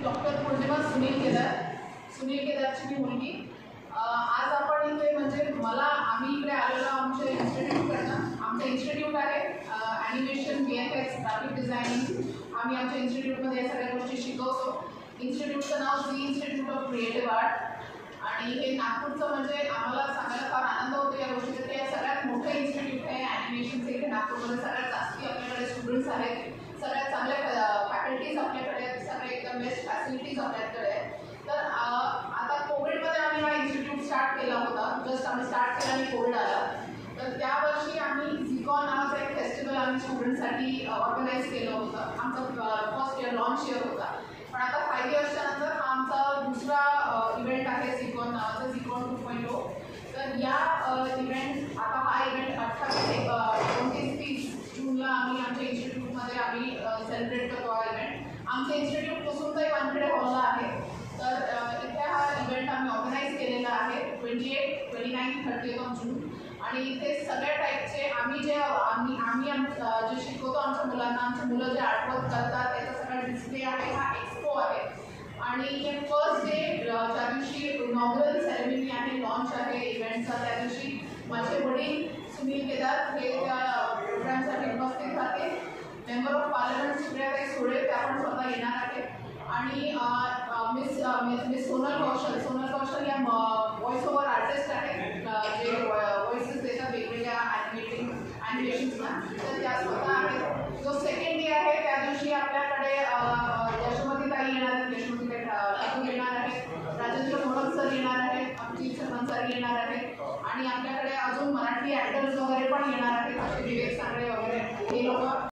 Doctor पौर्णिमा सुनील केदारची मी मुलगी। आज आपण इथे म्हणजे आम्ही इकडे आलेलो आमच्या इन्स्टिट्यूटकडनं। आमचं इन्स्टिट्यूट आहे ॲनिमेशन, VFX, ग्राफिक डिझायनिंग। आम्ही आमच्या इन्स्टिट्यूटमध्ये या सगळ्या गोष्टी शिकवतो। इन्स्टिट्यूटचं नाव Zee institute of creative art आणि हे नागपूरचं म्हणजे आम्हाला सांगायला फार आनंद होतो या गोष्टीचा की सगळ्यात मोठं इन्स्टिट्यूट आहे ॲनिमेशनचं इथे नागपूरमध्ये। सगळ्यात जास्ती आपल्याकडे स्टुडंट्स आहेत, सगळ्यात चांगल्या फॅकल्टीज आपल्याकडे आहेत, सगळे एकदम बेस्ट फॅसिलिटीज आपल्याकडे आहेत। तर आता कोविडमध्ये आम्ही हा इन्स्टिट्यूट स्टार्ट केला होता। जस्ट आम्ही स्टार्ट केला आणि कोविड आला, तर त्या वर्षी आम्ही झिकॉन नावाचा एक फेस्टिवल आम्ही स्टुडंटसाठी ऑर्गनाईज केलं होतं। आमचा फर्स्ट इयर लॉन्च इयर होता, पण आता 5 इयर्सच्या नंतर हा आमचा दुसरा इव्हेंट आहे झिकॉन नावाचा, झिकॉन 2.0। तर या इव्हेंट आता हा इव्हेंट 28-29-30 जूनला आम्ही आमच्या इन्स्टिट्यूटमध्ये आम्ही सेलिब्रेट करतो हा इव्हेंट। आमचं इन्स्टिट्यूट कुसुमताई वानखेडे हॉलला आहे। तर इथे हा इव्हेंट आम्ही ऑर्गनाईज केलेला आहे 28, 29, 30 जून। आणि इथे सगळ्या टाईपचे आम्ही जे शिकवतो आमच्या मुलांना, आमची मुलं जे आर्टवर्क करतात त्याचा सगळा डिस्प्ले आहे, हा एक्सपो आहे। आणि हे फर्स्ट डे ज्या दिवशी इनॉग्रल सेरेमनी आहे, लॉन्च आहे इव्हेंटचा, त्या दिवशी माझे वडील सुनील केदार हे त्या प्रोग्रामसाठी उपस्थित राहते। मेंबर ऑफ पार्लमेंट सुप्रियाताई सुळे त्या पण स्वतः येणार आहेत। आणि मिस सोनल कौशल या व्हॉइस ओव्हर आर्टिस्ट आहेत, जे व्हॉइसेस देतात वेगवेगळ्या ॲनिमेशन्सना, तर त्या स्वतः आहेत। जो सेकंड डे आहे त्या दिवशी आपल्याकडे यशोमतीताई येणार आहेत, यशोमतीताई ठाकूर येणार आहेत, राजेंद्र मोहन सर येणार आहेत, अभिजित सरपंच सर येणार आहेत। आणि आपल्याकडे अजून मराठी ॲक्टर्स वगैरे पण येणार आहेत, असे विवेक सांगळे वगैरे हे लोक